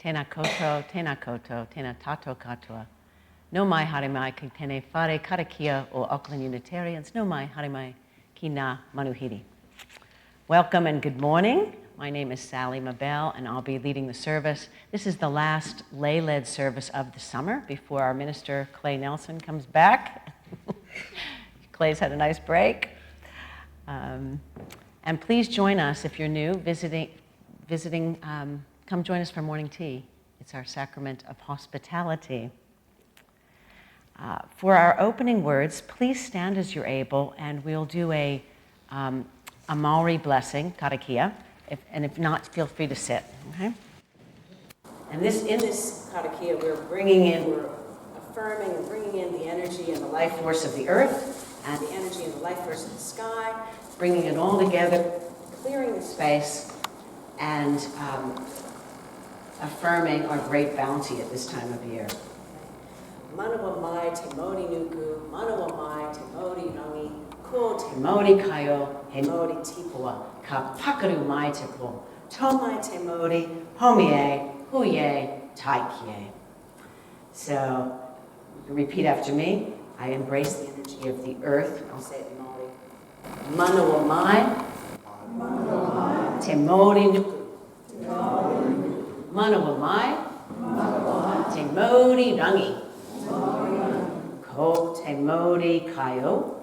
tēnā koutou, tēnā tātou katoa. No mai haere mai ki tēnei whare karakia o Auckland Unitarians. No mai haere mai ki ngā manuhiri. Welcome and good morning. My name is Sally Mabelle, and I'll be leading the service. This is the last lay-led service of the summer before our minister, Clay Nelson, comes back. Clay's had a nice break. And please join us if you're new, visiting, come join us for morning tea. It's our Sacrament of Hospitality. For our opening words, please stand as you're able, and we'll do a Maori Blessing, karakia. If not, feel free to sit, okay? And in this karakia, we're affirming and bringing in the energy and the life force of the earth and the energy and the life force of the sky, bringing it all together, clearing the space, and affirming our great bounty at this time of year. Manawa mai te mauri nuku, manawa mai te mauri rangi, ko te mauri kaio, he mauri tipua, ka pakaru mai te po, tō mai te mauri, homie, huie, taikie. So, repeat after me. I embrace the energy of the earth. I'll say it in Maori. Manawa mai, te mauri nuku. Manawa mai, te mauri rangi. Ko te mauri kaio,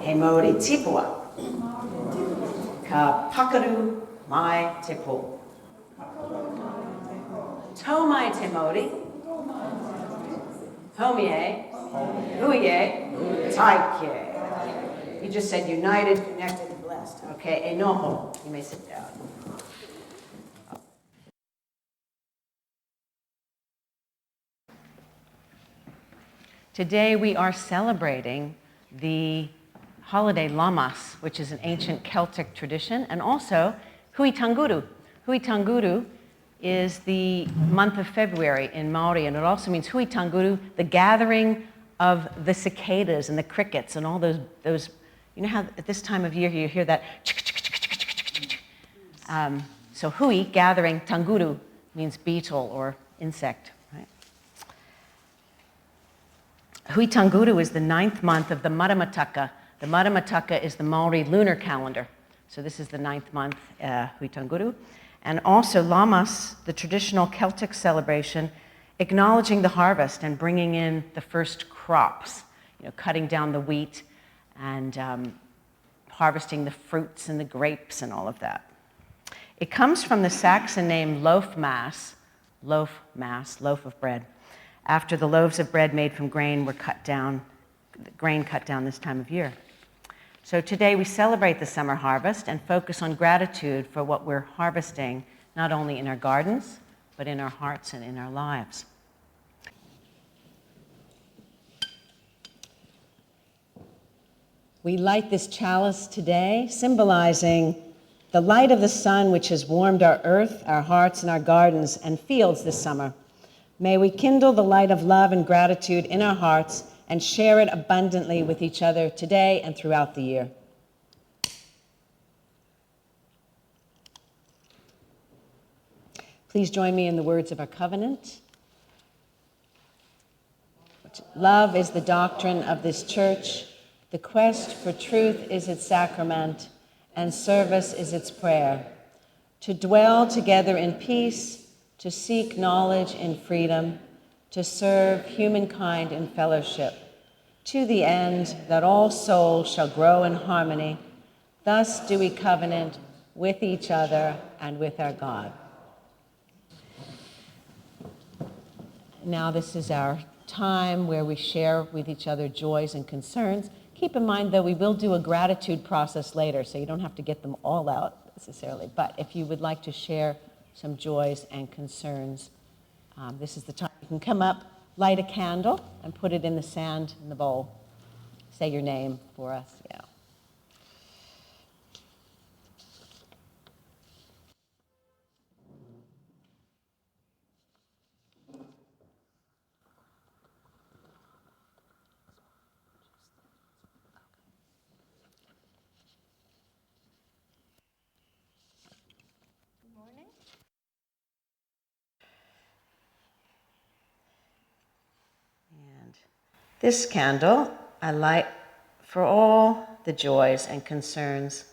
he mauri tipua, ka pakaru mai te po. Tō mai te mauri, homie, huie, taikie. You just said united, connected, and blessed. Okay, e noho. You may sit down. Today we are celebrating the holiday Lammas, which is an ancient Celtic tradition, and also Hui-Tanguru. Hui-Tanguru is the month of February in Maori, and it also means Hui-Tanguru, the gathering of the cicadas and the crickets and all those. You know how at this time of year you hear that? So Hui, gathering, Tanguru means beetle or insect. Hui-Tanguru is the 9th month of the Maramataka. The Maramataka is the Maori lunar calendar. So this is the 9th month, Hui-Tanguru. And also Lammas, the traditional Celtic celebration, acknowledging the harvest and bringing in the first crops, cutting down the wheat and harvesting the fruits and the grapes and all of that. It comes from the Saxon name loaf of bread. After the loaves of bread made from grain were cut down this time of year. So today we celebrate the summer harvest and focus on gratitude for what we're harvesting, not only in our gardens, but in our hearts and in our lives. We light this chalice today, symbolizing the light of the sun which has warmed our earth, our hearts, and our gardens and fields this summer. May we kindle the light of love and gratitude in our hearts and share it abundantly with each other today and throughout the year. Please join me in the words of our covenant. Love is the doctrine of this church. The quest for truth is its sacrament, and service is its prayer. To dwell together in peace, to seek knowledge in freedom, to serve humankind in fellowship, to the end that all souls shall grow in harmony. Thus do we covenant with each other and with our God. Now this is our time where we share with each other joys and concerns. Keep in mind, though, we will do a gratitude process later, so you don't have to get them all out necessarily. But if you would like to share some joys and concerns, this is the time. You can come up, light a candle, and put it in the sand in the bowl. Say your name for us, yeah. This candle I light for all the joys and concerns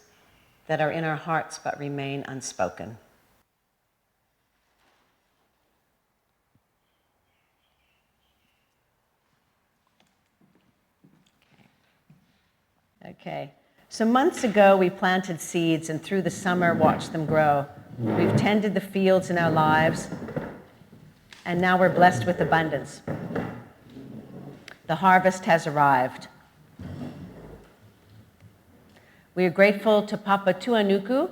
that are in our hearts but remain unspoken. Okay. So months ago, we planted seeds and through the summer watched them grow. We've tended the fields in our lives, and now we're blessed with abundance. The harvest has arrived. We are grateful to Papa Tuanuku,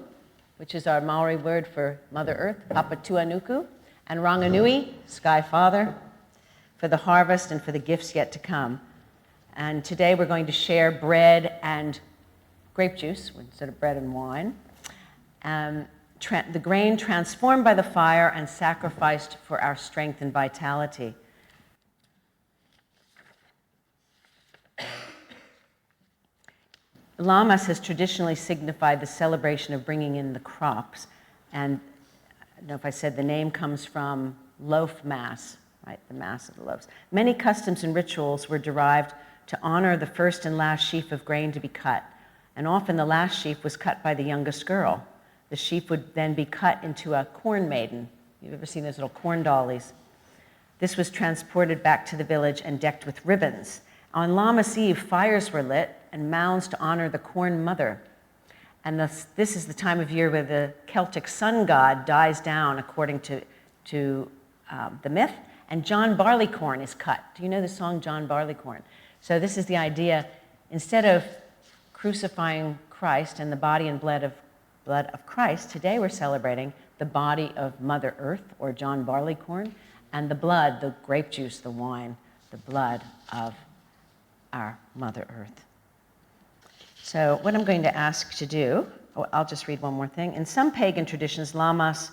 which is our Maori word for Mother Earth, Papa Tuanuku, and Ranganui, Sky Father, for the harvest and for the gifts yet to come. And today we're going to share bread and grape juice instead of bread and wine. The grain transformed by the fire and sacrificed for our strength and vitality. Lammas has traditionally signified the celebration of bringing in the crops. And I don't know if I said the name comes from loaf mass, right? The mass of the loaves. Many customs and rituals were derived to honor the first and last sheaf of grain to be cut. And often the last sheaf was cut by the youngest girl. The sheaf would then be cut into a corn maiden. You've ever seen those little corn dollies? This was transported back to the village and decked with ribbons. On Lammas Eve, fires were lit and mounds to honor the corn mother. And this is the time of year where the Celtic sun god dies down, according to the myth, and John Barleycorn is cut. Do you know the song John Barleycorn? So this is the idea, instead of crucifying Christ and the body and blood of Christ, today we're celebrating the body of Mother Earth, or John Barleycorn, and the blood, the grape juice, the wine, the blood of our Mother Earth. So what I'm going to ask to do, I'll just read one more thing. In some pagan traditions, Lammas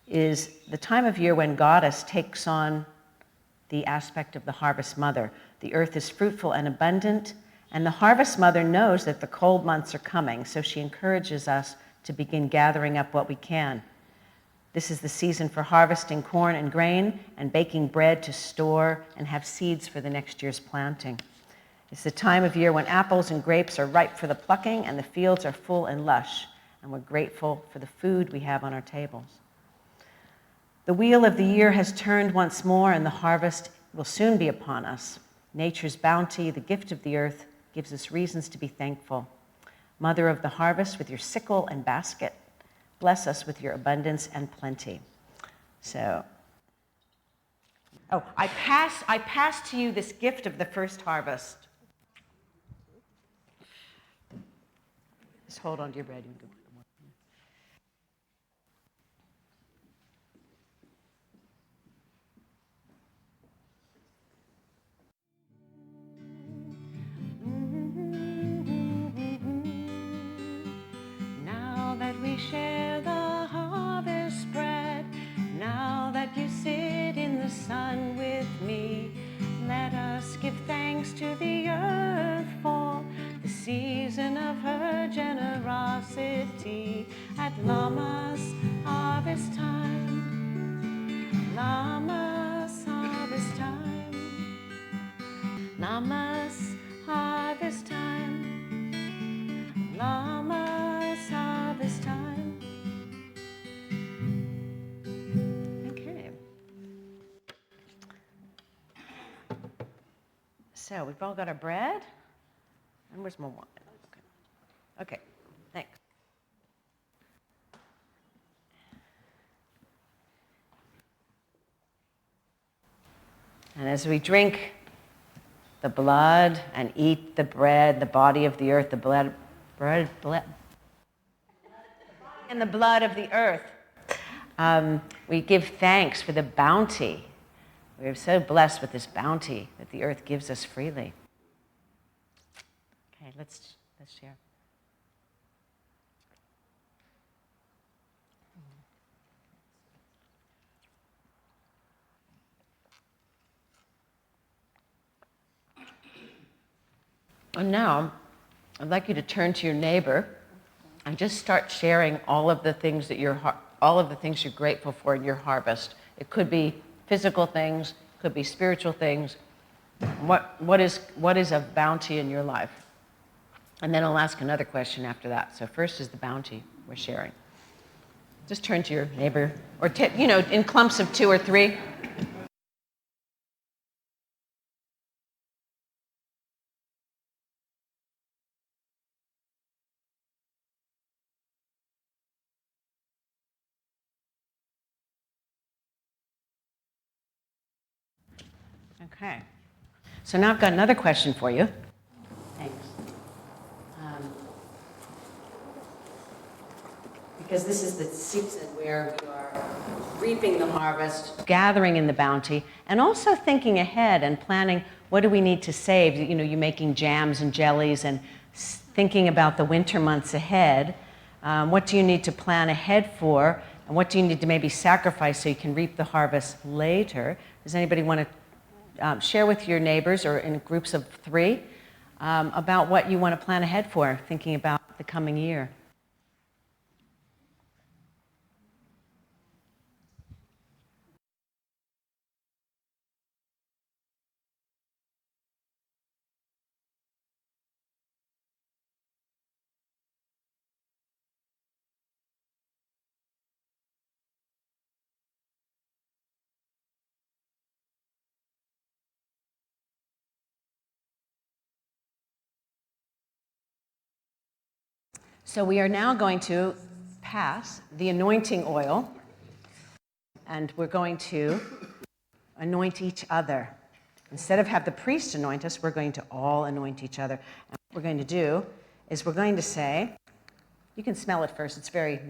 is the time of year when Goddess takes on the aspect of the harvest mother. The earth is fruitful and abundant, and the harvest mother knows that the cold months are coming, so she encourages us to begin gathering up what we can. This is the season for harvesting corn and grain and baking bread to store and have seeds for the next year's planting. It's the time of year when apples and grapes are ripe for the plucking and the fields are full and lush, and we're grateful for the food we have on our tables. The wheel of the year has turned once more, and the harvest will soon be upon us. Nature's bounty, the gift of the earth, gives us reasons to be thankful. Mother of the harvest, with your sickle and basket, bless us with your abundance and plenty. So, I pass to you this gift of the first harvest. Just hold on to your bread. You can put more. Now that we share the harvest bread, now that you sit in the sun with me, let us give thanks to the earth for the season of her generosity. At Lammas harvest time, Lammas harvest time, Lammas harvest time, Lammas harvest time. Okay. So we've all got our bread. And where's my wine? Okay, thanks. And as we drink the blood and eat the bread, the body of the earth, the blood, and the blood of the earth, we give thanks for the bounty. We're so blessed with this bounty that the earth gives us freely. Okay, let's share. And now, I'd like you to turn to your neighbor and just start sharing all of the things that you're grateful for in your harvest. It could be physical things, could be spiritual things, What is a bounty in your life? And then I'll ask another question after that. So first is the bounty we're sharing. Just turn to your neighbor, or in clumps of 2 or 3. Okay. So now I've got another question for you. Thanks. Because this is the season where we are reaping the harvest, gathering in the bounty, and also thinking ahead and planning what do we need to save. You're making jams and jellies and thinking about the winter months ahead. What do you need to plan ahead for, and what do you need to maybe sacrifice so you can reap the harvest later? Does anybody want to share with your neighbors or in groups of 3 about what you want to plan ahead for, thinking about the coming year? So we are now going to pass the anointing oil, and we're going to anoint each other. Instead of have the priest anoint us, we're going to all anoint each other. And what we're going to do is we're going to say, you can smell it first. It's very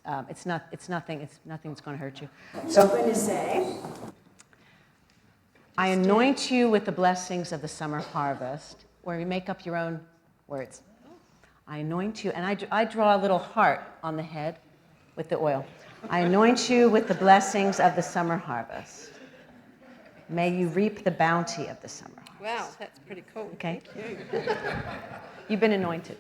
it's nothing that's going to hurt you. So I'm going to say, I anoint you with the blessings of the summer harvest, where you make up your own words. I anoint you, and I draw a little heart on the head with the oil. I anoint you with the blessings of the summer harvest. May you reap the bounty of the summer harvest. Wow, that's pretty cool. Okay. Thank you. You've been anointed.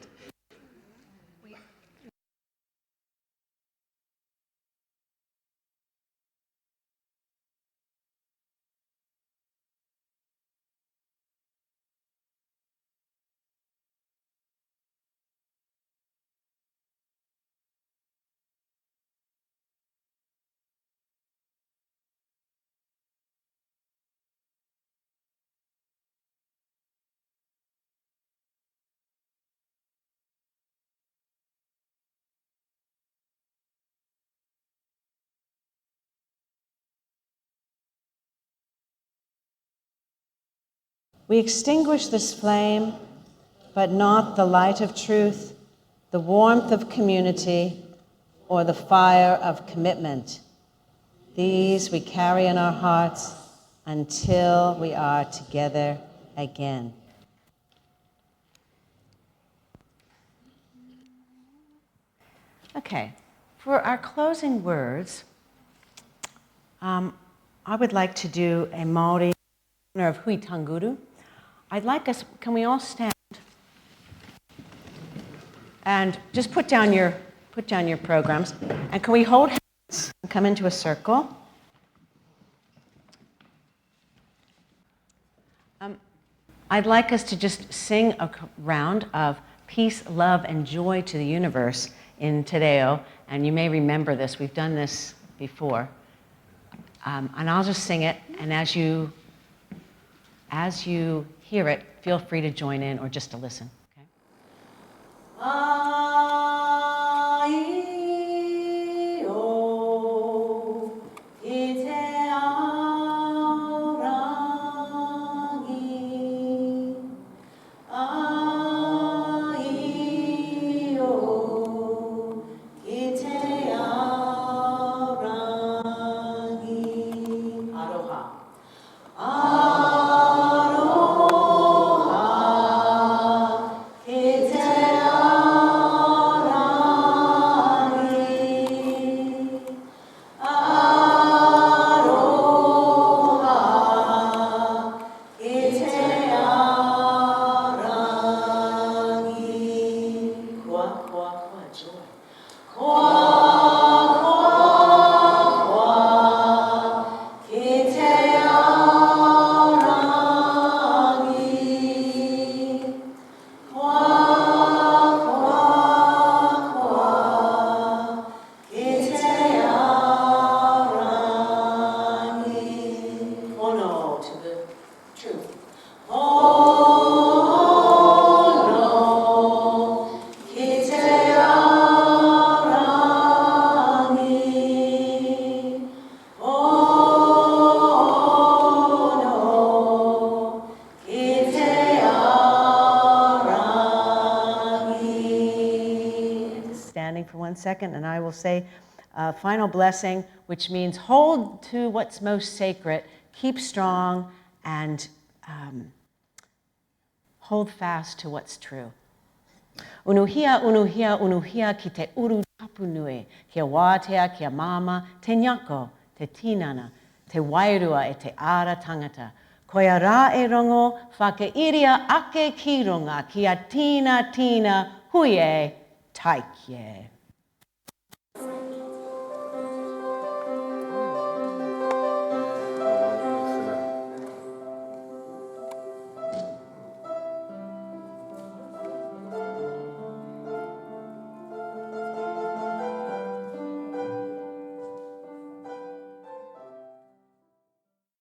We extinguish this flame, but not the light of truth, the warmth of community, or the fire of commitment. These we carry in our hearts until we are together again. Okay, for our closing words, I would like to do a Maori in honor of Hui-Tanguru. I'd like us, can we all stand? And just put down your programs. And can we hold hands and come into a circle? I'd like us to just sing a round of peace, love, and joy to the universe in Te Reo. And you may remember this. We've done this before. And I'll just sing it. And as you hear it, feel free to join in or just to listen. Okay? Aloha. True. Standing for 1 second, and I will say final blessing, which means hold to what's most sacred, keep strong, and hold fast to what's true. Unuhia, unuhia, unuhia ki te uru tapu nui, kia wātea, kia mama, te nyako, te tinana, te wairua e te ara tangata. Koia rā e rongo, whakairia ake ki runga, kia tina tina, hui e, taikie.